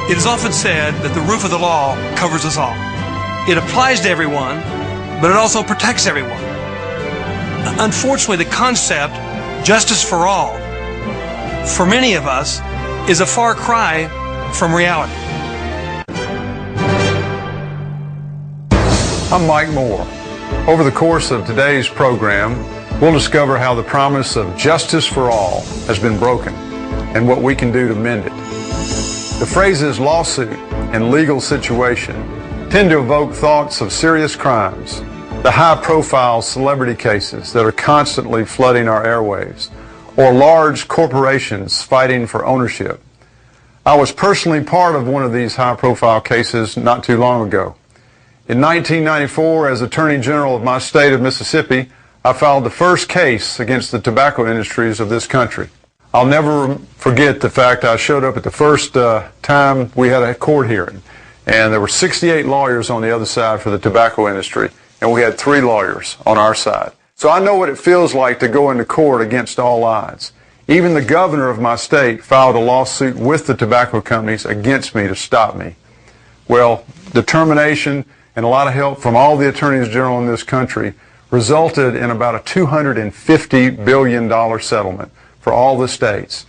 It is often said that the roof of the law covers us all. It applies to everyone, but it also protects everyone. Unfortunately, the concept, justice for all, for many of us, is a far cry from reality. I'm Mike Moore. Over the course of today's program, we'll discover how the promise of justice for all has been broken and what we can do to mend it. The phrases lawsuit and legal situation tend to evoke thoughts of serious crimes, the high-profile celebrity cases that are constantly flooding our airwaves, or large corporations fighting for ownership. I was personally part of one of these high-profile cases not too long ago. In 1994, as Attorney General of my state of Mississippi, I filed the first case against the tobacco industries of this country. I'll never forget the fact I showed up at the first time we had a court hearing, and there were 68 lawyers on the other side for the tobacco industry, and we had 3 lawyers on our side. So I know what it feels like to go into court against all odds. Even the governor of my state filed a lawsuit with the tobacco companies against me to stop me. Well, determination and a lot of help from all the attorneys general in this country resulted in about a $250 billion settlement for all the states.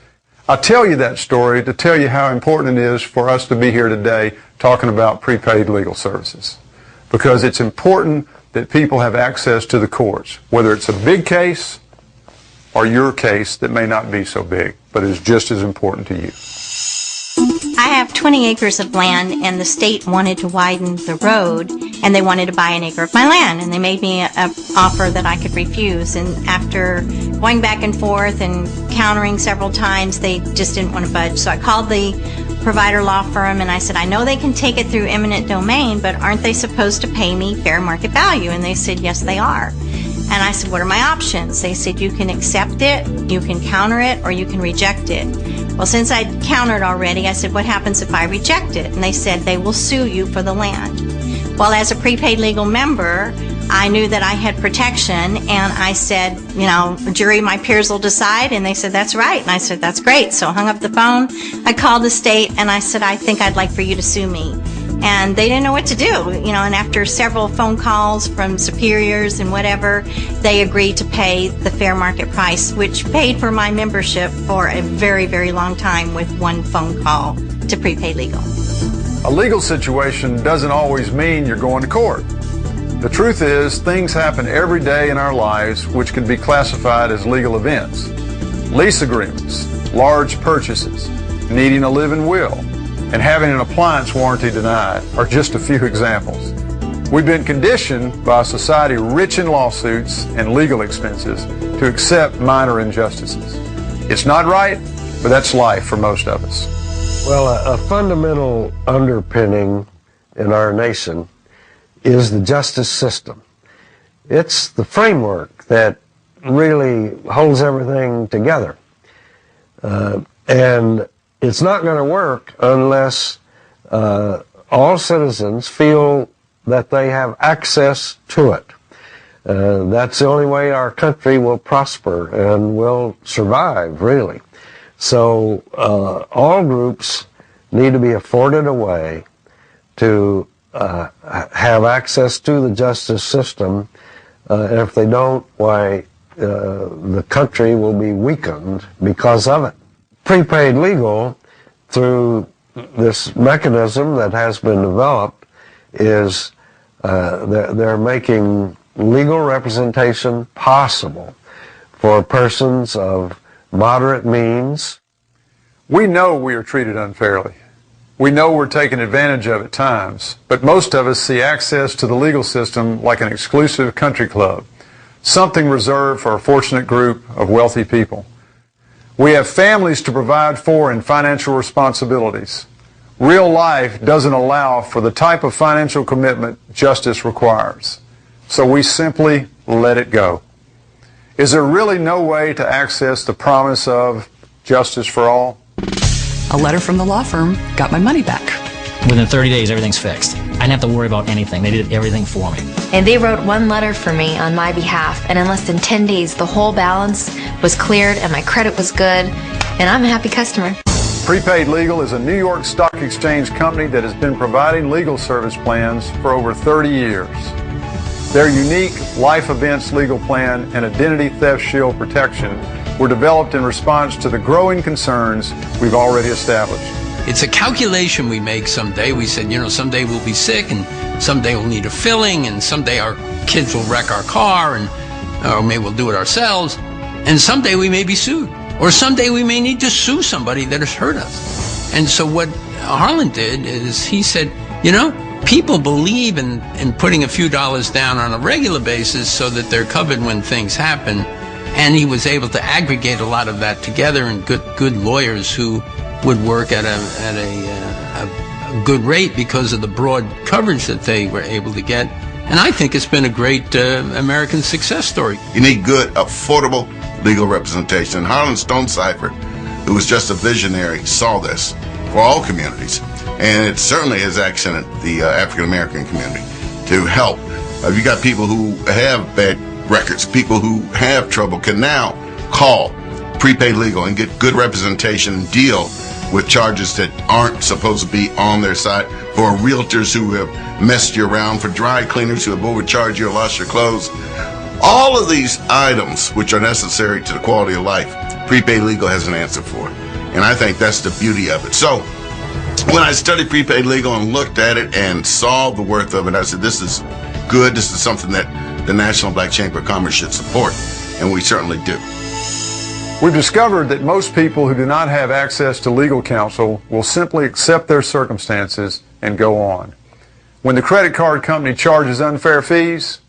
I tell you that story to tell you how important it is for us to be here today talking about prepaid legal services, because it's important that people have access to the courts, whether it's a big case or your case that may not be so big, but is just as important to you. I have 20 acres of land, and the state wanted to widen the road, and they wanted to buy an acre of my land, and they made me an offer that I could refuse. And after going back and forth and countering several times, they just didn't want to budge. So I called the provider law firm, and I said, I know they can take it through eminent domain, but aren't they supposed to pay me fair market value? And they said, yes, they are. And I said, what are my options? They said, you can accept it, you can counter it, or you can reject it. Well, since I'd countered already, I said, what happens if I reject it? And they said, they will sue you for the land. Well, as a prepaid legal member, I knew that I had protection, and I said, you know, jury, my peers will decide. And they said, that's right. And I said, that's great. So I hung up the phone. I called the state, and I said, I think I'd like for you to sue me. And they didn't know what to do, you know, and after several phone calls from superiors and whatever, they agreed to pay the fair market price, which paid for my membership for a very, very long time with one phone call to prepaid legal. A legal situation doesn't always mean you're going to court. The truth is, things happen every day in our lives which can be classified as legal events. Lease agreements, large purchases, needing a living will, and having an appliance warranty denied are just a few examples. We've been conditioned by a society rich in lawsuits and legal expenses to accept minor injustices. It's not right, but that's life for most of us. Well, a fundamental underpinning in our nation is the justice system. It's the framework that really holds everything together. And it's not going to work unless all citizens feel that they have access to it. That's the only way our country will prosper and will survive, really. So all groups need to be afforded a way to have access to the justice system. And if they don't, why, the country will be weakened because of it. Prepaid legal, through this mechanism that has been developed, is they're making legal representation possible for persons of moderate means. We know we are treated unfairly. We know we're taken advantage of at times, but most of us see access to the legal system like an exclusive country club, something reserved for a fortunate group of wealthy people. We have families to provide for and financial responsibilities. Real life doesn't allow for the type of financial commitment justice requires. So we simply let it go. Is there really no way to access the promise of justice for all? A letter from the law firm got my money back. Within 30 days, everything's fixed. I didn't have to worry about anything. They did everything for me. And they wrote one letter for me on my behalf, and in less than 10 days, the whole balance was cleared and my credit was good, and I'm a happy customer. Prepaid Legal is a New York Stock Exchange company that has been providing legal service plans for over 30 years. Their unique life events legal plan and identity theft shield protection were developed in response to the growing concerns we've already established. It's a calculation we make someday. We said, someday we'll be sick, and someday we'll need a filling, and someday our kids will wreck our car, or maybe we'll do it ourselves, and someday we may be sued. Or someday we may need to sue somebody that has hurt us. And so what Harlan did is he said, people believe in putting a few dollars down on a regular basis so that they're covered when things happen. And he was able to aggregate a lot of that together, and good lawyers who would work at a good rate because of the broad coverage that they were able to get. And I think it's been a great American success story. You need good, affordable legal representation. And Harlan Stonecipher, who was just a visionary, saw this for all communities. And it certainly has accented the African American community to help. You got people who have bad records, people who have trouble can now call Prepaid Legal and get good representation and deal with charges that aren't supposed to be on their side, for realtors who have messed you around, for dry cleaners who have overcharged you or lost your clothes. All of these items which are necessary to the quality of life, Prepaid Legal has an answer for. And I think that's the beauty of it. So when I studied Prepaid Legal and looked at it and saw the worth of it, I said, this is good. This is something that the National Black Chamber of Commerce should support. And we certainly do. We've discovered that most people who do not have access to legal counsel will simply accept their circumstances and go on. When the credit card company charges unfair fees,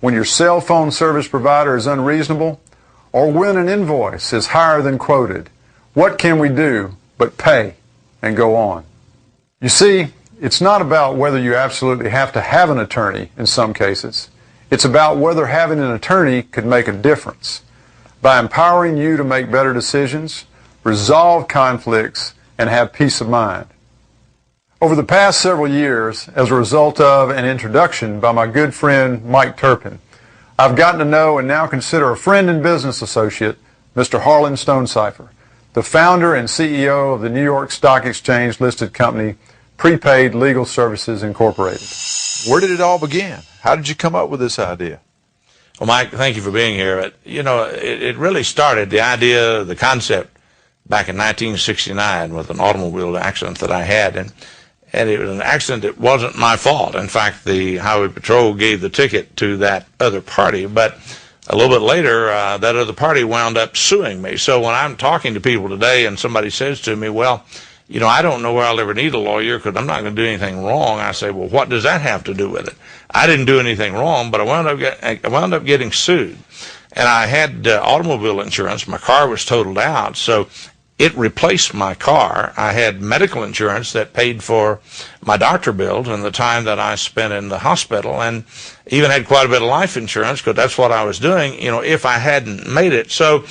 when your cell phone service provider is unreasonable, or when an invoice is higher than quoted, what can we do but pay and go on? You see, it's not about whether you absolutely have to have an attorney in some cases. It's about whether having an attorney could make a difference by empowering you to make better decisions, resolve conflicts, and have peace of mind. Over the past several years, as a result of an introduction by my good friend Mike Turpin, I've gotten to know and now consider a friend and business associate, Mr. Harlan Stonecipher, the founder and CEO of the New York Stock Exchange listed company Prepaid Legal Services Incorporated. Where did it all begin? How did you come up with this idea? Well, Mike, thank you for being here. It really started, the idea, the concept, back in 1969 with an automobile accident that I had. And it was an accident that wasn't my fault. In fact, the Highway Patrol gave the ticket to that other party. But a little bit later, that other party wound up suing me. So when I'm talking to people today and somebody says to me, well, I don't know where I'll ever need a lawyer because I'm not going to do anything wrong. I say, well, what does that have to do with it? I didn't do anything wrong, but I wound up getting sued. And I had automobile insurance. My car was totaled out, so it replaced my car. I had medical insurance that paid for my doctor bills and the time that I spent in the hospital, and even had quite a bit of life insurance because that's what I was doing, if I hadn't made it. So